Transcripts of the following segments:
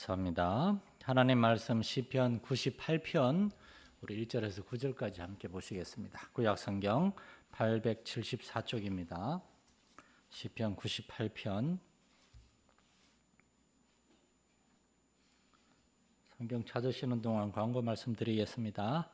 감사합니다. 하나님 말씀 시편 98편 우리 1절에서 9절까지 함께 보시겠습니다. 구약 성경 874쪽입니다. 시편 98편. 성경 찾으시는 동안 광고 말씀드리겠습니다.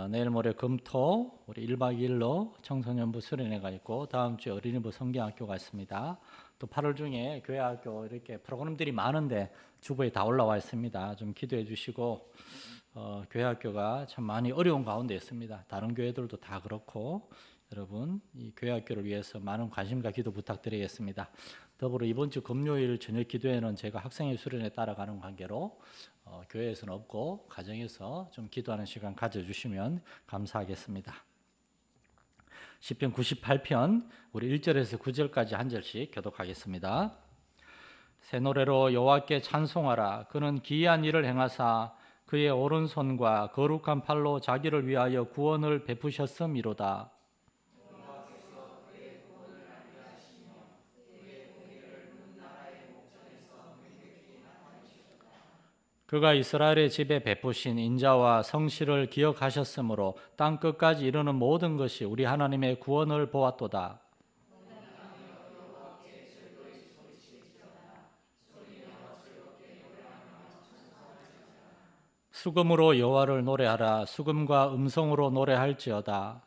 내일 모레 금토 우리 1박 2일로 청소년부 수련회가 있고 다음 주에 어린이부 성경학교가 있습니다. 또 8월 중에 교회학교 이렇게 프로그램들이 많은데 주보에 다 올라와 있습니다. 좀 기도해 주시고 교회학교가 참 많이 어려운 가운데 있습니다. 다른 교회들도 다 그렇고 여러분 이 교회학교를 위해서 많은 관심과 기도 부탁드리겠습니다. 더불어 이번 주 금요일 저녁 기도회는 제가 학생회 수련회 따라가는 관계로 교회에서는 없고 가정에서 좀 기도하는 시간 가져주시면 감사하겠습니다. 시편 98편 우리 1절에서 9절까지 한 절씩 교독하겠습니다. 새 노래로 여호와께 찬송하라. 그는 기이한 일을 행하사 그의 오른손과 거룩한 팔로 자기를 위하여 구원을 베푸셨음이로다. 그가 이스라엘의 집에 베푸신 인자와 성실을 기억하셨으므로 땅 끝까지 이르는 모든 것이 우리 하나님의 구원을 보았도다. 수금으로 여호와를 노래하라. 수금과 음성으로 노래할지어다.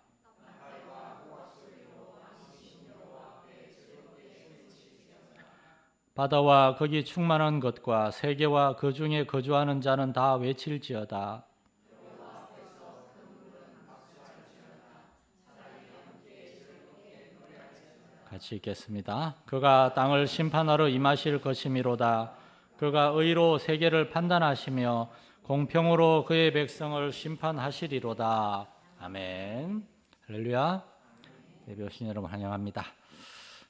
바다와 거기 충만한 것과 세계와 그 중에 거주하는 자는 다 외칠지어다. 같이 읽겠습니다. 그가 땅을 심판하러 임하실 것이미로다. 그가 의로 세계를 판단하시며 공평으로 그의 백성을 심판하시리로다. 아멘. 할렐루야. 예배 오신 여러분 환영합니다.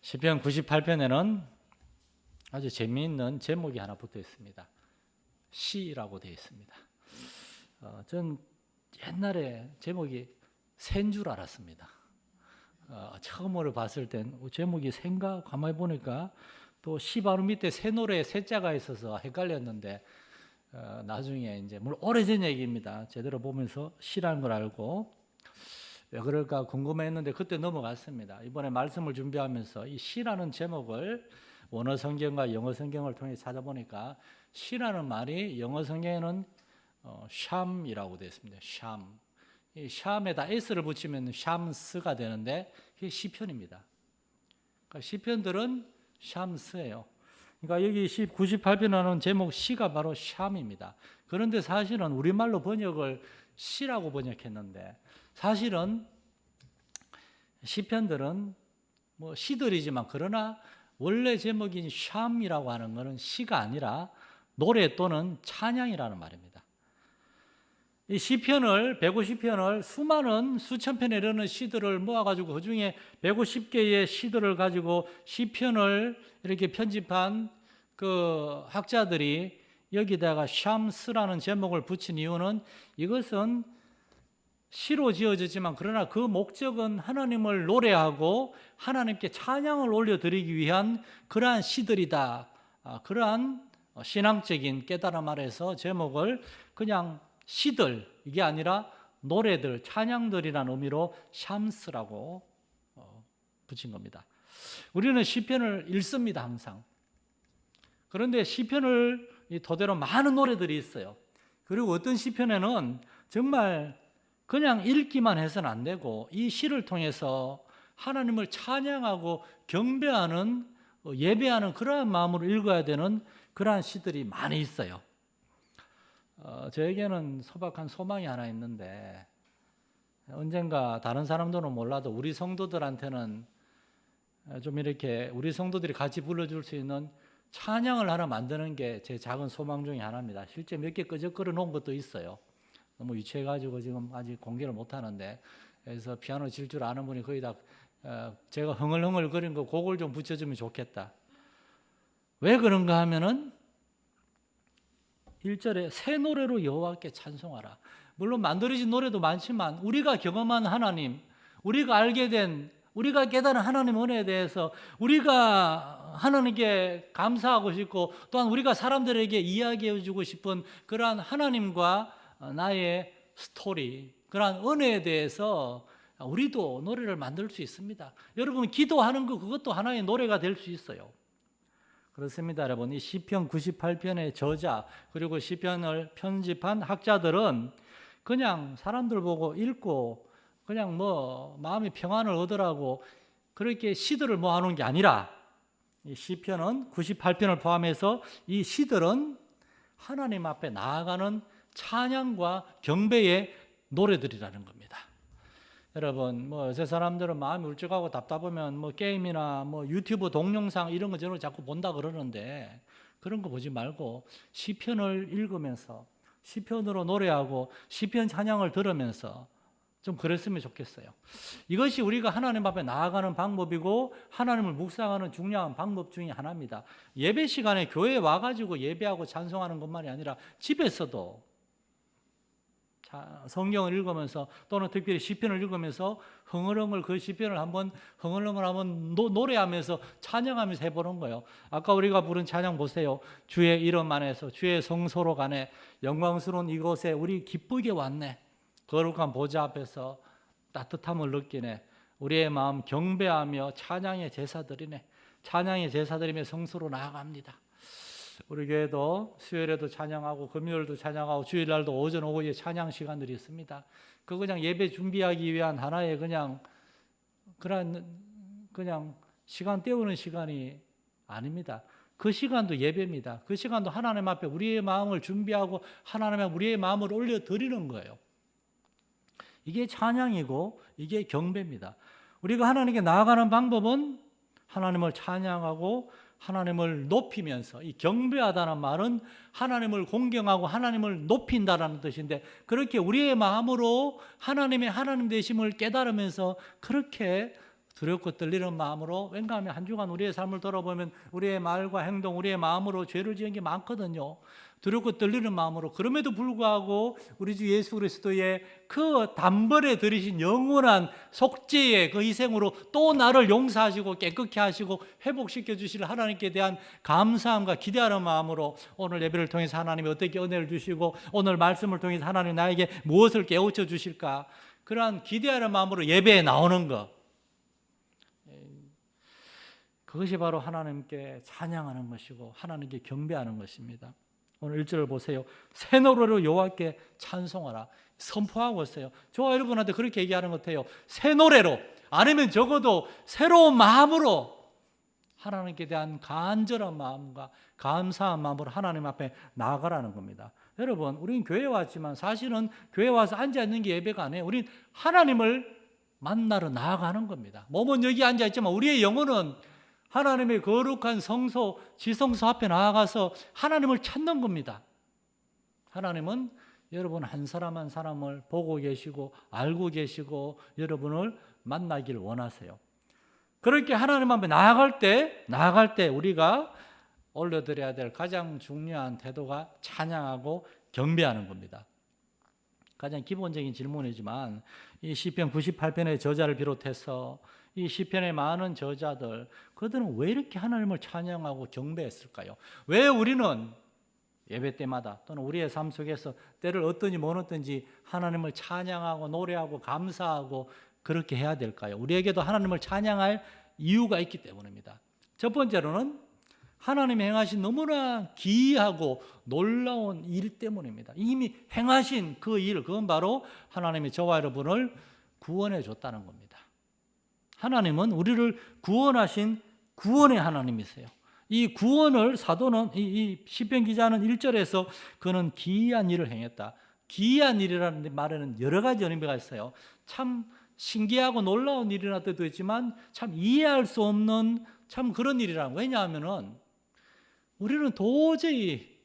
시편 98편에는 아주 재미있는 제목이 하나 붙어 있습니다. 시라고 되어 있습니다. 전 옛날에 제목이 새인 줄 알았습니다. 처음으로 봤을 땐 제목이 새인가? 가만히 보니까 또 시 바로 밑에 새 노래에 새자가 있어서 헷갈렸는데 나중에 이제 물론 오래전 얘기입니다. 제대로 보면서 시라는 걸 알고 왜 그럴까 궁금했는데 그때 넘어갔습니다. 이번에 말씀을 준비하면서 이 시라는 제목을 원어 성경과 영어 성경을 통해 찾아보니까 시라는 말이 영어 성경에는 샴이라고 되어 있습니다. 샴. 이 샴에다 s를 붙이면 샴스가 되는데 이게 시편입니다. 그러니까 시편들은 샴스예요. 그러니까 여기 98편하는 제목 시가 바로 샴입니다. 그런데 사실은 우리말로 번역을 시라고 번역했는데 사실은 시편들은 뭐 시들이지만 그러나 원래 제목인 샴이라고 하는 것은 시가 아니라 노래 또는 찬양이라는 말입니다. 이 시편을 150편을 수많은 수천 편에 이르는 시들을 모아가지고 그 중에 150개의 시들을 가지고 시편을 이렇게 편집한 그 학자들이 여기다가 샴스라는 제목을 붙인 이유는 이것은 시로 지어졌지만 그러나 그 목적은 하나님을 노래하고 하나님께 찬양을 올려드리기 위한 그러한 시들이다. 그러한 신앙적인 깨달음 아래서 제목을 그냥 시들 이게 아니라 노래들 찬양들이라는 의미로 샴스라고 붙인 겁니다. 우리는 시편을 읽습니다 항상. 그런데 시편을 토대로 많은 노래들이 있어요. 그리고 어떤 시편에는 정말 그냥 읽기만 해서는 안 되고 이 시를 통해서 하나님을 찬양하고 경배하는 예배하는 그러한 마음으로 읽어야 되는 그러한 시들이 많이 있어요. 저에게는 소박한 소망이 하나 있는데 언젠가 다른 사람들은 몰라도 우리 성도들한테는 좀 이렇게 우리 성도들이 같이 불러줄 수 있는 찬양을 하나 만드는 게 제 작은 소망 중에 하나입니다. 실제 몇 개 끄적거려 놓은 것도 있어요. 너무 유치해가지고 지금 아직 공개를 못하는데 그래서 피아노 칠 줄 아는 분이 거의 다 제가 흥얼흥얼 거린 거 그걸 좀 붙여주면 좋겠다. 왜 그런가 하면은 1절에 새 노래로 여호와께 찬송하라. 물론 만들어진 노래도 많지만 우리가 경험한 하나님, 우리가 알게 된 우리가 깨달은 하나님의 은혜에 대해서 우리가 하나님께 감사하고 싶고 또한 우리가 사람들에게 이야기해 주고 싶은 그러한 하나님과 나의 스토리, 그러한 은혜에 대해서 우리도 노래를 만들 수 있습니다. 여러분 기도하는 거 그것도 하나의 노래가 될 수 있어요. 그렇습니다, 여러분. 이 시편 98편의 저자 그리고 시편을 편집한 학자들은 그냥 사람들 보고 읽고 그냥 뭐 마음의 평안을 얻으라고 그렇게 시들을 모아놓은 게 아니라 이 시편은 98편을 포함해서 이 시들은 하나님 앞에 나아가는 찬양과 경배의 노래들이라는 겁니다. 여러분 뭐 요새 사람들은 마음이 울적하고 답답하면 뭐 게임이나 뭐 유튜브 동영상 이런 거 저런 자꾸 본다 그러는데 그런 거 보지 말고 시편을 읽으면서 시편으로 노래하고 시편 찬양을 들으면서 좀 그랬으면 좋겠어요. 이것이 우리가 하나님 앞에 나아가는 방법이고 하나님을 묵상하는 중요한 방법 중에 하나입니다. 예배 시간에 교회에 와가지고 예배하고 찬송하는 것만이 아니라 집에서도 성경을 읽으면서 또는 특별히 시편을 읽으면서 흥얼흥얼 그 시편을 한번 흥얼흥얼 한번 노래하면서 찬양하면서 해보는 거예요. 아까 우리가 부른 찬양 보세요. 주의 이름 안에서 주의 성소로 가네 영광스러운 이곳에 우리 기쁘게 왔네. 거룩한 보좌 앞에서 따뜻함을 느끼네. 우리의 마음 경배하며 찬양의 제사드리네. 찬양의 제사드리며 성소로 나아갑니다. 우리 교회도 수요일에도 찬양하고 금요일도 찬양하고 주일날도 오전 오후에 찬양 시간들이 있습니다. 그 그냥 예배 준비하기 위한 하나의 그냥 시간 때우는 시간이 아닙니다. 그 시간도 예배입니다. 그 시간도 하나님 앞에 우리의 마음을 준비하고 하나님 앞에 우리의 마음을 올려드리는 거예요. 이게 찬양이고 이게 경배입니다. 우리가 하나님께 나아가는 방법은 하나님을 찬양하고 하나님을 높이면서, 이 경배하다는 말은 하나님을 공경하고 하나님을 높인다라는 뜻인데, 그렇게 우리의 마음으로 하나님의 하나님 되심을 깨달으면서 그렇게 두렵고 떨리는 마음으로, 왠가하면 한 주간 우리의 삶을 돌아보면 우리의 말과 행동, 우리의 마음으로 죄를 지은 게 많거든요. 두렵고 떨리는 마음으로. 그럼에도 불구하고 우리 주 예수 그리스도의 그 단번에 들이신 영원한 속죄의 그 희생으로 또 나를 용서하시고 깨끗게 하시고 회복시켜 주실 하나님께 대한 감사함과 기대하는 마음으로 오늘 예배를 통해서 하나님이 어떻게 은혜를 주시고 오늘 말씀을 통해서 하나님 나에게 무엇을 깨우쳐 주실까, 그러한 기대하는 마음으로 예배에 나오는 것, 그것이 바로 하나님께 찬양하는 것이고 하나님께 경배하는 것입니다. 오늘 1절을 보세요. 새 노래로 여호와께 찬송하라. 선포하고 있어요. 저와 여러분한테 그렇게 얘기하는 것 같아요. 새 노래로, 아니면 적어도 새로운 마음으로, 하나님께 대한 간절한 마음과 감사한 마음으로 하나님 앞에 나아가라는 겁니다. 여러분, 우리는 교회에 왔지만 사실은 교회에 와서 앉아있는 게 예배가 아니에요. 우리는 하나님을 만나러 나아가는 겁니다. 몸은 여기 앉아있지만 우리의 영혼은 하나님의 거룩한 성소, 지성소 앞에 나아가서 하나님을 찾는 겁니다. 하나님은 여러분 한 사람 한 사람을 보고 계시고 알고 계시고 여러분을 만나기를 원하세요. 그렇게 하나님 앞에 나아갈 때 우리가 올려드려야 될 가장 중요한 태도가 찬양하고 경배하는 겁니다. 가장 기본적인 질문이지만 이 시편 98편의 저자를 비롯해서 이 시편의 많은 저자들, 그들은 왜 이렇게 하나님을 찬양하고 경배했을까요? 왜 우리는 예배 때마다 또는 우리의 삶 속에서 때를 어떤지 못 어떤지 하나님을 찬양하고 노래하고 감사하고 그렇게 해야 될까요? 우리에게도 하나님을 찬양할 이유가 있기 때문입니다. 첫 번째로는 하나님이 행하신 너무나 기이하고 놀라운 일 때문입니다. 이미 행하신 그 일, 그건 바로 하나님이 저와 여러분을 구원해 줬다는 겁니다. 하나님은 우리를 구원하신 구원의 하나님이세요. 이 구원을 사도는, 이 시편 기자는 1절에서 그는 기이한 일을 행했다. 기이한 일이라는 말에는 여러 가지 의미가 있어요. 참 신기하고 놀라운 일이라는 뜻도 있지만 참 이해할 수 없는 참 그런 일이라는 거예요. 왜냐하면 우리는 도저히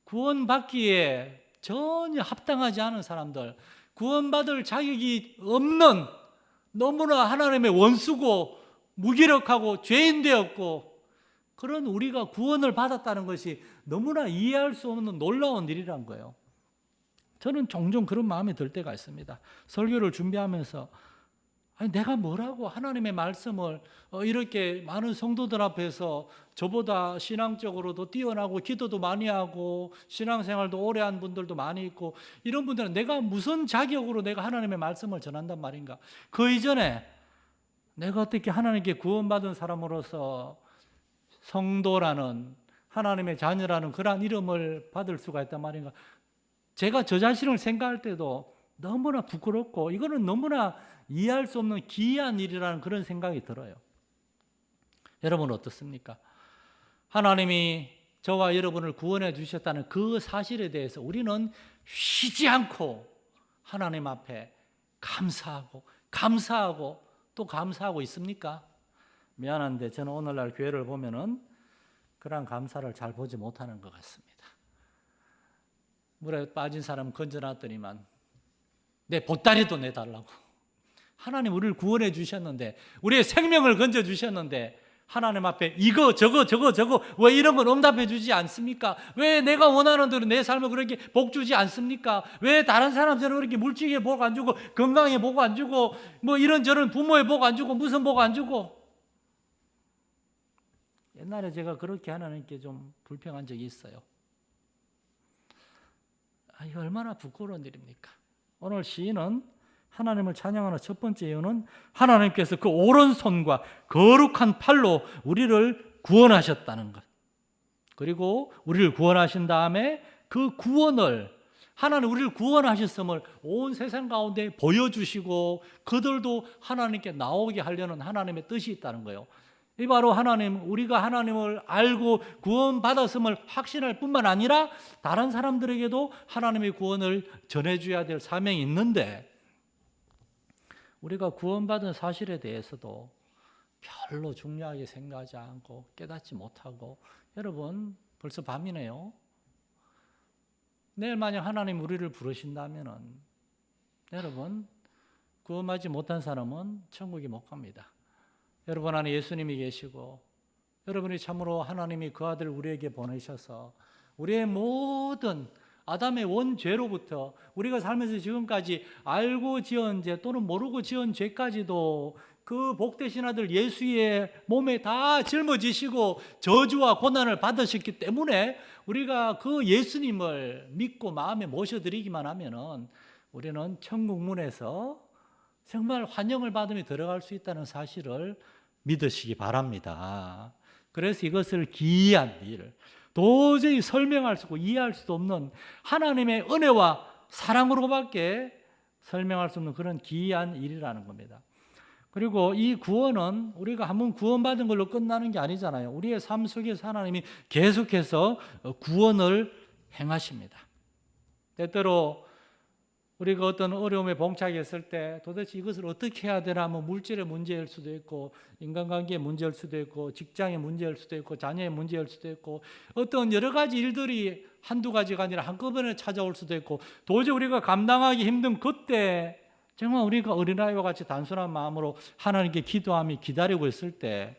구원받기에 전혀 합당하지 않은 사람들, 구원받을 자격이 없는, 너무나 하나님의 원수고 무기력하고 죄인 되었고 그런 우리가 구원을 받았다는 것이 너무나 이해할 수 없는 놀라운 일이란 거예요. 저는 종종 그런 마음이 들 때가 있습니다. 설교를 준비하면서 아니, 내가 뭐라고 하나님의 말씀을 이렇게 많은 성도들 앞에서 저보다 신앙적으로도 뛰어나고 기도도 많이 하고 신앙생활도 오래 한 분들도 많이 있고 이런 분들은 내가 무슨 자격으로 내가 하나님의 말씀을 전한단 말인가? 그 이전에 내가 어떻게 하나님께 구원받은 사람으로서 성도라는 하나님의 자녀라는 그러한 이름을 받을 수가 있단 말인가? 제가 저 자신을 생각할 때도 너무나 부끄럽고 이거는 너무나 이해할 수 없는 기이한 일이라는 그런 생각이 들어요. 여러분은 어떻습니까? 하나님이 저와 여러분을 구원해 주셨다는 그 사실에 대해서 우리는 쉬지 않고 하나님 앞에 감사하고 또 감사하고 있습니까? 미안한데 저는 오늘날 교회를 보면은 그런 감사를 잘 보지 못하는 것 같습니다. 물에 빠진 사람 건져놨더니만 내 보따리도 내달라고. 하나님 우리를 구원해 주셨는데, 우리의 생명을 건져 주셨는데 하나님 앞에 이거 저거 왜 이런 걸 응답해 주지 않습니까? 왜 내가 원하는 대로 내 삶을 그렇게 복 주지 않습니까? 왜 다른 사람처럼 그렇게 물질에 복 안 주고 건강에 복 안 주고 뭐 이런저런 부모에 복 안 주고 무슨 복 안 주고. 옛날에 제가 그렇게 하나님께 좀 불평한 적이 있어요. 이거 얼마나 부끄러운 일입니까? 오늘 시인은 하나님을 찬양하는 첫 번째 이유는 하나님께서 그 오른손과 거룩한 팔로 우리를 구원하셨다는 것. 그리고 우리를 구원하신 다음에 그 구원을, 하나님 우리를 구원하셨음을 온 세상 가운데 보여주시고 그들도 하나님께 나오게 하려는 하나님의 뜻이 있다는 거예요. 이 바로 하나님, 우리가 하나님을 알고 구원받았음을 확신할 뿐만 아니라 다른 사람들에게도 하나님의 구원을 전해줘야 될 사명이 있는데, 우리가 구원받은 사실에 대해서도 별로 중요하게 생각하지 않고 깨닫지 못하고, 여러분 벌써 밤이네요. 내일 만약 하나님 우리를 부르신다면은 여러분 구원받지 못한 사람은 천국에 못 갑니다. 여러분 안에 예수님이 계시고 여러분이 참으로 하나님이 그 아들 우리에게 보내셔서 우리의 모든 아담의 원죄로부터 우리가 살면서 지금까지 알고 지은 죄 또는 모르고 지은 죄까지도 그 복되신 아들 예수의 몸에 다 짊어지시고 저주와 고난을 받으셨기 때문에 우리가 그 예수님을 믿고 마음에 모셔드리기만 하면은 우리는 천국 문에서 정말 환영을 받으며 들어갈 수 있다는 사실을 믿으시기 바랍니다. 그래서 이것을 기이한 일, 도저히 설명할 수 없고 이해할 수도 없는 하나님의 은혜와 사랑으로밖에 설명할 수 없는 그런 기이한 일이라는 겁니다. 그리고 이 구원은 우리가 한번 구원받은 걸로 끝나는 게 아니잖아요. 우리의 삶 속에서 하나님이 계속해서 구원을 행하십니다. 때때로 우리가 어떤 어려움에 봉착했을 때 도대체 이것을 어떻게 해야 되나, 뭐 물질의 문제일 수도 있고 인간관계의 문제일 수도 있고 직장의 문제일 수도 있고 자녀의 문제일 수도 있고 어떤 여러 가지 일들이 한두 가지가 아니라 한꺼번에 찾아올 수도 있고 도저히 우리가 감당하기 힘든 그때 정말 우리가 어린아이와 같이 단순한 마음으로 하나님께 기도하며 기다리고 있을 때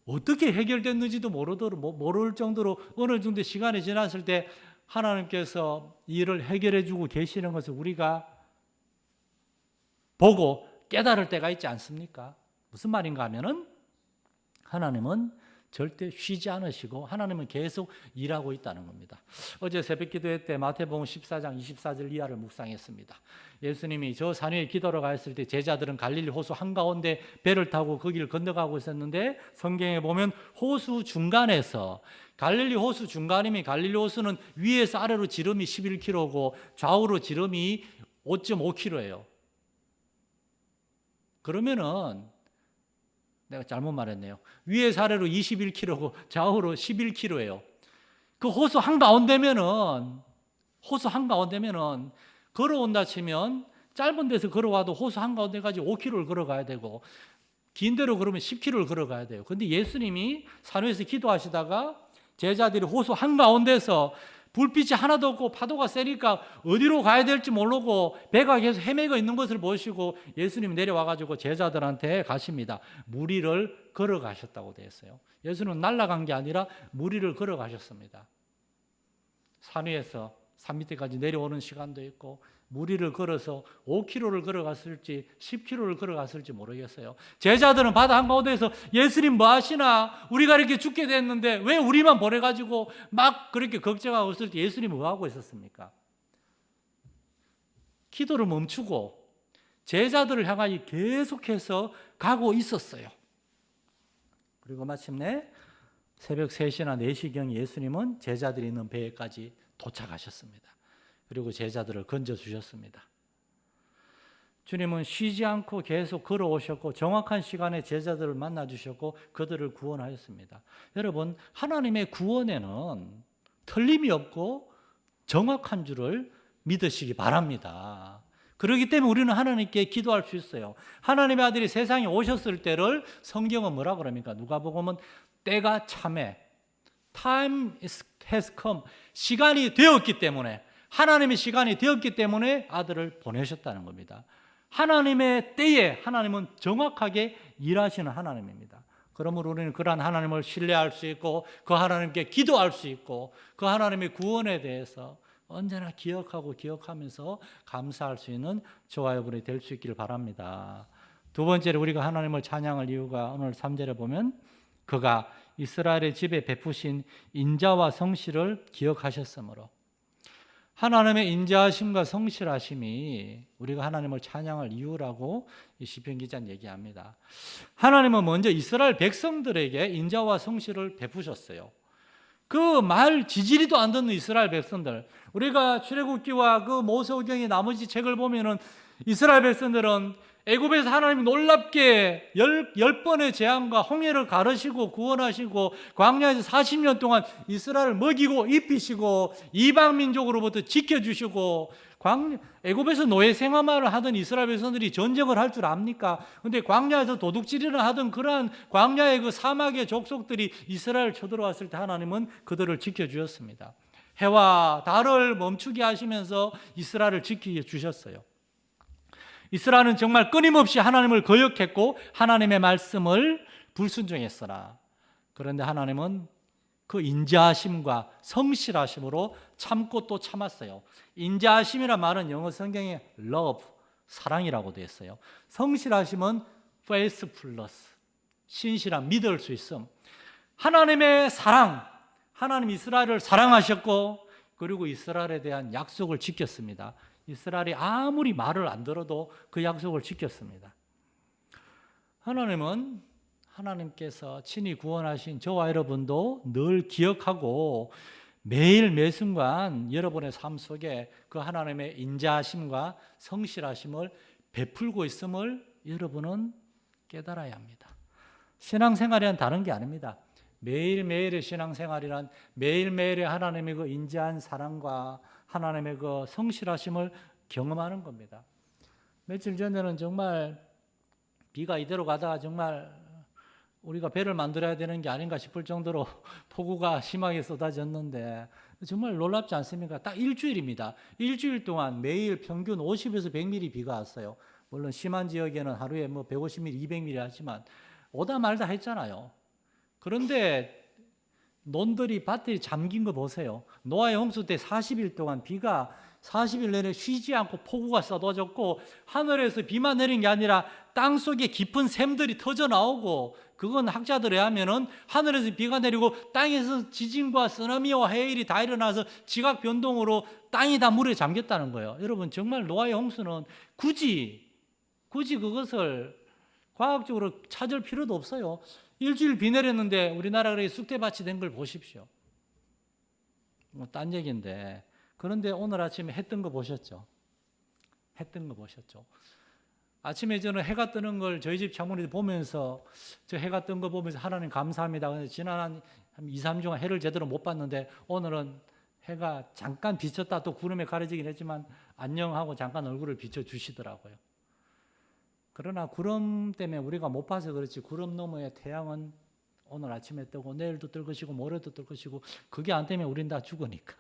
어떻게 해결됐는지도 모를 정도로 어느 정도 시간이 지났을 때 하나님께서 일을 해결해 주고 계시는 것을 우리가 보고 깨달을 때가 있지 않습니까? 무슨 말인가 하면은 하나님은 절대 쉬지 않으시고 하나님은 계속 일하고 있다는 겁니다. 어제 새벽 기도회 때 마태복음 14장 24절 이하를 묵상했습니다. 예수님이 저 산 위에 기도로 가셨을 때 제자들은 갈릴리 호수 한가운데 배를 타고 거기를 건너가고 있었는데 성경에 보면 호수 중간에서, 갈릴리 호수 중간이면 갈릴리 호수는 위에서 아래로 지름이 11km고 좌우로 지름이 5.5km예요. 그러면은 내가 잘못 말했네요. 위에서 아래로 21km고 좌우로 11km예요. 그 호수 한가운데면은 걸어온다 치면 짧은 데서 걸어와도 호수 한가운데까지 5km를 걸어가야 되고 긴 데로 그러면 10km를 걸어가야 돼요. 그런데 예수님이 산 위에서 기도하시다가 제자들이 호수 한가운데서 불빛이 하나도 없고 파도가 세니까 어디로 가야 될지 모르고 배가 계속 헤매고 있는 것을 보시고 예수님이 내려와가지고 제자들한테 가십니다. 무리를 걸어가셨다고 되어 있어요. 예수님은 날아간 게 아니라 무리를 걸어가셨습니다. 산 위에서 산 밑에까지 내려오는 시간도 있고 무리를 걸어서 5km를 걸어갔을지 10km를 걸어갔을지 모르겠어요. 제자들은 바다 한가운데에서 예수님 뭐 하시나? 우리가 이렇게 죽게 됐는데 왜 우리만 보내가지고 막 그렇게 걱정하고 있을 때 예수님은 뭐 하고 있었습니까? 기도를 멈추고 제자들을 향하여 계속해서 가고 있었어요. 그리고 마침내 새벽 3시나 4시경 예수님은 제자들이 있는 배에까지 도착하셨습니다. 그리고 제자들을 건져주셨습니다. 주님은 쉬지 않고 계속 걸어오셨고 정확한 시간에 제자들을 만나주셨고 그들을 구원하였습니다. 여러분, 하나님의 구원에는 틀림이 없고 정확한 줄을 믿으시기 바랍니다. 그렇기 때문에 우리는 하나님께 기도할 수 있어요. 하나님의 아들이 세상에 오셨을 때를 성경은 뭐라 그럽니까? 누가복음은 때가 참에 time has come, 시간이 되었기 때문에, 하나님의 시간이 되었기 때문에 아들을 보내셨다는 겁니다. 하나님의 때에 하나님은 정확하게 일하시는 하나님입니다. 그러므로 우리는 그러한 하나님을 신뢰할 수 있고 그 하나님께 기도할 수 있고 그 하나님의 구원에 대해서 언제나 기억하면서 감사할 수 있는 저와 여러분이 될 수 있기를 바랍니다. 두 번째로 우리가 하나님을 찬양할 이유가 오늘 3절에 보면 그가 이스라엘의 집에 베푸신 인자와 성실을 기억하셨으므로, 하나님의 인자하심과 성실하심이 우리가 하나님을 찬양할 이유라고 이 시편 기자는 얘기합니다. 하나님은 먼저 이스라엘 백성들에게 인자와 성실을 베푸셨어요. 그 말 지지리도 안 듣는 이스라엘 백성들, 우리가 출애굽기와 그 모세오경의 나머지 책을 보면은 이스라엘 백성들은 애굽에서 하나님이 놀랍게 열 번의 재앙과 홍해를 가르시고 구원하시고 광야에서 40년 동안 이스라엘을 먹이고 입히시고 이방 민족으로부터 지켜주시고 애굽에서 노예 생활을 하던 이스라엘 백성들이 전쟁을 할 줄 압니까? 근데 광야에서 도둑질이나 하던 그러한 광야의 그 사막의 족속들이 이스라엘 쳐들어왔을 때 하나님은 그들을 지켜주셨습니다. 해와 달을 멈추게 하시면서 이스라엘을 지켜주셨어요. 이스라엘은 정말 끊임없이 하나님을 거역했고 하나님의 말씀을 불순종했으나, 그런데 하나님은 그 인자하심과 성실하심으로 참고 또 참았어요. 인자하심이란 말은 영어 성경에 love, 사랑이라고 되어 있어요. 성실하심은 faithfulness, 신실한, 믿을 수 있음. 하나님의 사랑, 하나님 이스라엘을 사랑하셨고 그리고 이스라엘에 대한 약속을 지켰습니다. 이스라엘이 아무리 말을 안 들어도 그 약속을 지켰습니다. 하나님은 하나님께서 친히 구원하신 저와 여러분도 늘 기억하고 매일 매순간 여러분의 삶 속에 그 하나님의 인자하심과 성실하심을 베풀고 있음을 여러분은 깨달아야 합니다. 신앙생활이란 다른 게 아닙니다. 매일매일의 신앙생활이란 매일매일의 하나님의 그 인자한 사랑과 하나님의 그 성실하심을 경험하는 겁니다. 며칠 전에는 정말 비가 이대로 가다가 정말 우리가 배를 만들어야 되는 게 아닌가 싶을 정도로 폭우가 심하게 쏟아졌는데 정말 놀랍지 않습니까? 딱 일주일입니다. 일주일 동안 매일 평균 50에서 100mm 비가 왔어요. 물론 심한 지역에는 하루에 뭐 150mm, 200mm 하지만 오다 말다 했잖아요. 그런데 논들이 밭들이 잠긴 거 보세요. 노아의 홍수 때 40일 동안 비가 40일 내내 쉬지 않고 폭우가 쏟아졌고 하늘에서 비만 내린 게 아니라 땅속에 깊은 샘들이 터져 나오고, 그건 학자들에 하면은 하늘에서 비가 내리고 땅에서 지진과 쓰나미와 해일이 다 일어나서 지각 변동으로 땅이 다 물에 잠겼다는 거예요. 여러분, 정말 노아의 홍수는 굳이 그것을 과학적으로 찾을 필요도 없어요. 일주일 비 내렸는데 우리나라 그렇게 쑥대밭이 된 걸 보십시오. 뭐 딴 얘기인데, 그런데 오늘 아침에 해 뜬 거 보셨죠? 해 뜬 거 보셨죠? 아침에 저는 해가 뜨는 걸 저희 집 창문에서 보면서, 저 해가 뜬 거 보면서 하나님 감사합니다. 지난 한 2, 3주 동안 해를 제대로 못 봤는데 오늘은 해가 잠깐 비쳤다 또 구름에 가려지긴 했지만 안녕하고 잠깐 얼굴을 비춰주시더라고요. 그러나 구름 때문에 우리가 못 봐서 그렇지 구름 너머의 태양은 오늘 아침에 뜨고 내일도 뜰 것이고 모레도 뜰 것이고, 그게 안 되면 우린 다 죽으니까.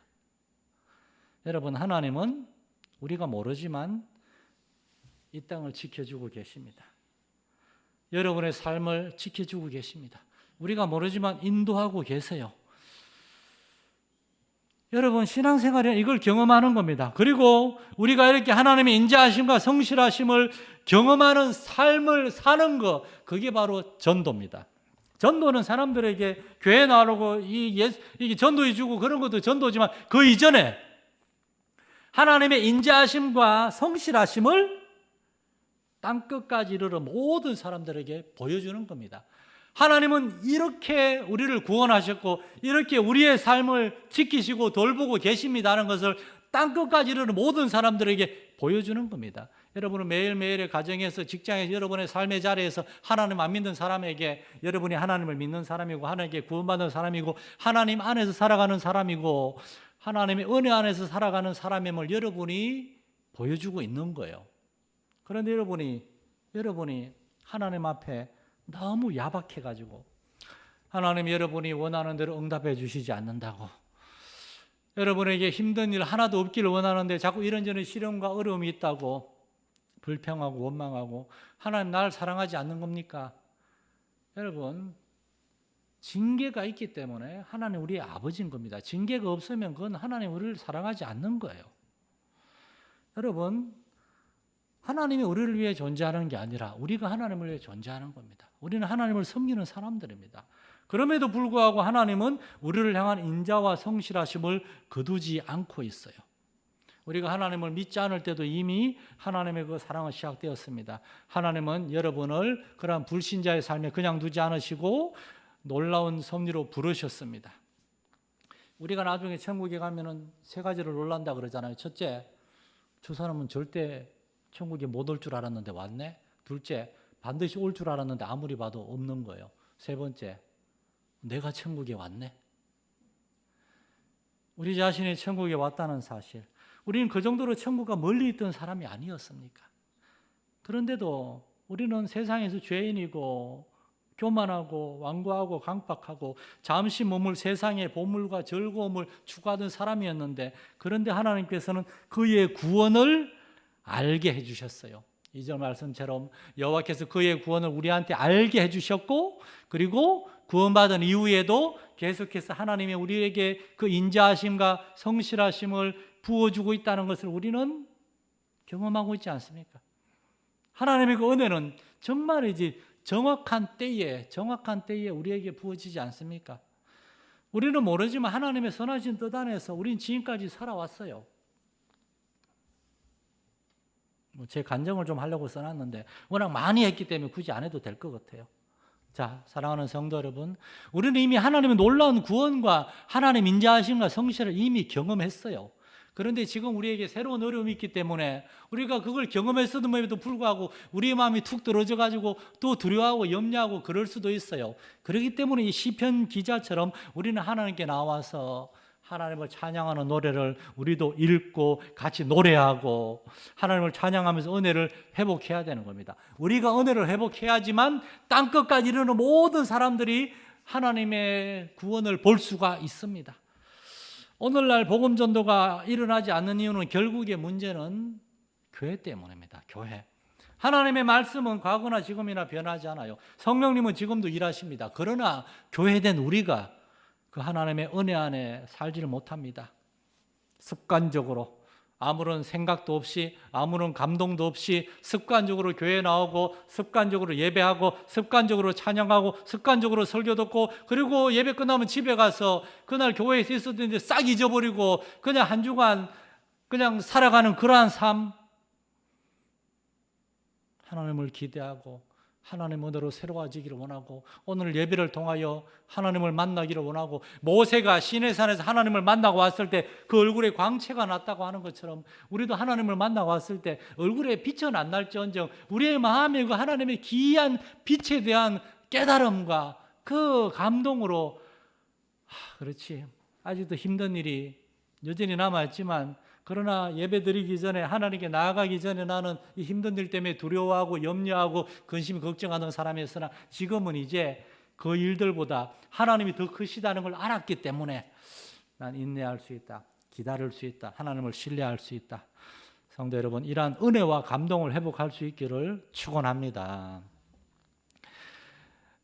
여러분, 하나님은 우리가 모르지만 이 땅을 지켜주고 계십니다. 여러분의 삶을 지켜주고 계십니다. 우리가 모르지만 인도하고 계세요. 여러분, 신앙생활은 이걸 경험하는 겁니다. 그리고 우리가 이렇게 하나님의 인자하심과 성실하심을 경험하는 삶을 사는 것, 그게 바로 전도입니다. 전도는 사람들에게 교회 나오고 이게 전도해 주고 그런 것도 전도지만 그 이전에 하나님의 인자하심과 성실하심을 땅끝까지 이르러 모든 사람들에게 보여주는 겁니다. 하나님은 이렇게 우리를 구원하셨고 이렇게 우리의 삶을 지키시고 돌보고 계십니다라는 것을 땅끝까지 이르는 모든 사람들에게 보여주는 겁니다. 여러분은 매일매일의 가정에서, 직장에서, 여러분의 삶의 자리에서 하나님 안 믿는 사람에게 여러분이 하나님을 믿는 사람이고 하나님께 구원받은 사람이고 하나님 안에서 살아가는 사람이고 하나님의 은혜 안에서 살아가는 사람임을 여러분이 보여주고 있는 거예요. 그런데 여러분이 하나님 앞에 너무 야박해가지고 하나님, 여러분이 원하는 대로 응답해 주시지 않는다고, 여러분에게 힘든 일 하나도 없기를 원하는데 자꾸 이런저런 시련과 어려움이 있다고 불평하고 원망하고 하나님 나를 사랑하지 않는 겁니까? 여러분, 징계가 있기 때문에 하나님 우리의 아버지인 겁니다. 징계가 없으면 그건 하나님 우리를 사랑하지 않는 거예요. 여러분, 하나님이 우리를 위해 존재하는 게 아니라 우리가 하나님을 위해 존재하는 겁니다. 우리는 하나님을 섬기는 사람들입니다. 그럼에도 불구하고 하나님은 우리를 향한 인자와 성실하심을 거두지 않고 있어요. 우리가 하나님을 믿지 않을 때도 이미 하나님의 그 사랑은 시작되었습니다. 하나님은 여러분을 그러한 불신자의 삶에 그냥 두지 않으시고 놀라운 섭리로 부르셨습니다. 우리가 나중에 천국에 가면은 세 가지를 놀란다 그러잖아요. 첫째, 저 사람은 절대 천국에 못 올 줄 알았는데 왔네. 둘째, 반드시 올 줄 알았는데 아무리 봐도 없는 거예요. 세 번째, 내가 천국에 왔네. 우리 자신이 천국에 왔다는 사실. 우리는 그 정도로 천국과 멀리 있던 사람이 아니었습니까? 그런데도 우리는 세상에서 죄인이고 교만하고 완고하고 강박하고 잠시 머물 세상의 보물과 즐거움을 추구하던 사람이었는데, 그런데 하나님께서는 그의 구원을 알게 해주셨어요. 2절 말씀처럼 여호와께서 그의 구원을 우리한테 알게 해주셨고, 그리고 구원받은 이후에도 계속해서 하나님이 우리에게 그 인자하심과 성실하심을 부어주고 있다는 것을 우리는 경험하고 있지 않습니까? 하나님의 그 은혜는 정말이지 정확한 때에 우리에게 부어지지 않습니까? 우리는 모르지만 하나님의 선하신 뜻 안에서 우린 지금까지 살아왔어요. 제 간증을 좀 하려고 써놨는데 워낙 많이 했기 때문에 굳이 안 해도 될 것 같아요. 자, 사랑하는 성도 여러분, 우리는 이미 하나님의 놀라운 구원과 하나님 인자하심과 성실을 이미 경험했어요. 그런데 지금 우리에게 새로운 어려움이 있기 때문에 우리가 그걸 경험했음에도 불구하고 우리의 마음이 툭 떨어져 가지고 또 두려워하고 염려하고 그럴 수도 있어요. 그렇기 때문에 이 시편 기자처럼 우리는 하나님께 나와서 하나님을 찬양하는 노래를 우리도 읽고 같이 노래하고 하나님을 찬양하면서 은혜를 회복해야 되는 겁니다. 우리가 은혜를 회복해야지만 땅끝까지 이르는 모든 사람들이 하나님의 구원을 볼 수가 있습니다. 오늘날 복음 전도가 일어나지 않는 이유는 결국의 문제는 교회 때문입니다. 교회. 하나님의 말씀은 과거나 지금이나 변하지 않아요. 성령님은 지금도 일하십니다. 그러나 교회된 우리가 그 하나님의 은혜 안에 살지를 못합니다. 습관적으로 아무런 생각도 없이 아무런 감동도 없이 습관적으로 교회에 나오고 습관적으로 예배하고 습관적으로 찬양하고 습관적으로 설교 듣고 그리고 예배 끝나면 집에 가서 그날 교회에서 있었던 데 싹 잊어버리고 그냥 한 주간 그냥 살아가는 그러한 삶. 하나님을 기대하고 하나님 은혜로 새로워지기를 원하고 오늘 예배를 통하여 하나님을 만나기를 원하고 모세가 시내산에서 하나님을 만나고 왔을 때 그 얼굴에 광채가 났다고 하는 것처럼 우리도 하나님을 만나고 왔을 때 얼굴에 빛은 안 날지언정 우리의 마음에 그 하나님의 기이한 빛에 대한 깨달음과 그 감동으로 그렇지, 아직도 힘든 일이 여전히 남아있지만 그러나 예배드리기 전에 하나님께 나아가기 전에 나는 이 힘든 일 때문에 두려워하고 염려하고 근심이 걱정하던 사람이었으나 지금은 이제 그 일들보다 하나님이 더 크시다는 걸 알았기 때문에 난 인내할 수 있다, 기다릴 수 있다, 하나님을 신뢰할 수 있다. 성도 여러분, 이러한 은혜와 감동을 회복할 수 있기를 축원합니다.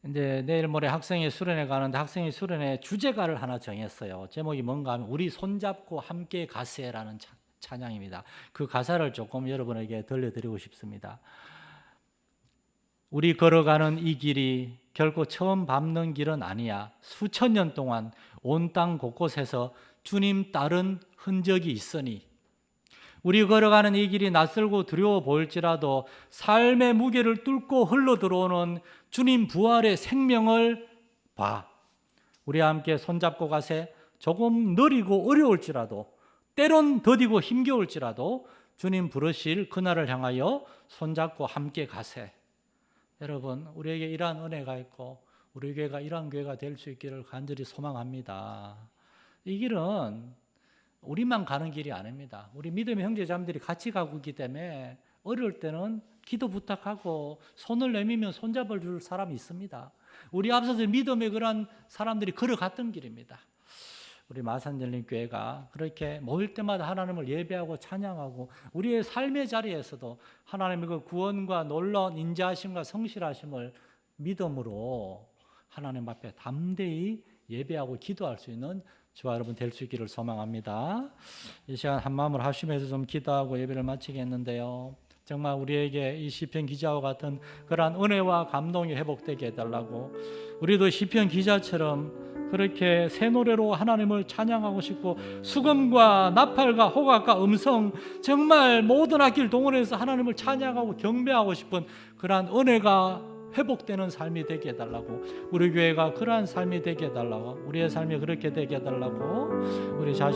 이제 내일 모레 학생회 수련회 가는데 학생회 수련회 주제가를 하나 정했어요. 제목이 뭔가 하면 우리 손잡고 함께 가세라는 찬양입니다. 그 가사를 조금 여러분에게 들려드리고 싶습니다. 우리 걸어가는 이 길이 결코 처음 밟는 길은 아니야. 수천 년 동안 온 땅 곳곳에서 주님 따른 흔적이 있으니 우리 걸어가는 이 길이 낯설고 두려워 보일지라도 삶의 무게를 뚫고 흘러들어오는 주님 부활의 생명을 봐. 우리 함께 손잡고 가세. 조금 느리고 어려울지라도 때론 더디고 힘겨울지라도 주님 부르실 그날을 향하여 손잡고 함께 가세. 여러분, 우리에게 이러한 은혜가 있고 우리 교회가 이러한 교회가 될 수 있기를 간절히 소망합니다. 이 길은 우리만 가는 길이 아닙니다. 우리 믿음의 형제자매들이 같이 가고 있기 때문에 어려울 때는 기도 부탁하고 손을 내밀면 손잡아 줄 사람이 있습니다. 우리 앞서서 믿음의 그런 사람들이 걸어갔던 길입니다. 우리 마산열린 교회가 그렇게 모일 때마다 하나님을 예배하고 찬양하고 우리의 삶의 자리에서도 하나님의 그 구원과 놀라운 인자하심과 성실하심을 믿음으로 하나님 앞에 담대히 예배하고 기도할 수 있는 저와 여러분 될 수 있기를 소망합니다. 이 시간 한 마음을 하시면서 좀 기도하고 예배를 마치겠는데요. 정말 우리에게 이 시편 기자와 같은 그러한 은혜와 감동이 회복되게 해달라고 우리도 시편 기자처럼 그렇게 새 노래로 하나님을 찬양하고 싶고 수금과 나팔과 호각과 음성 정말 모든 악기를 동원해서 하나님을 찬양하고 경배하고 싶은 그러한 은혜가 회복되는 삶이 되게 해달라고 우리 교회가 그러한 삶이 되게 해달라고 우리의 삶이 그렇게 되게 해달라고 우리 자신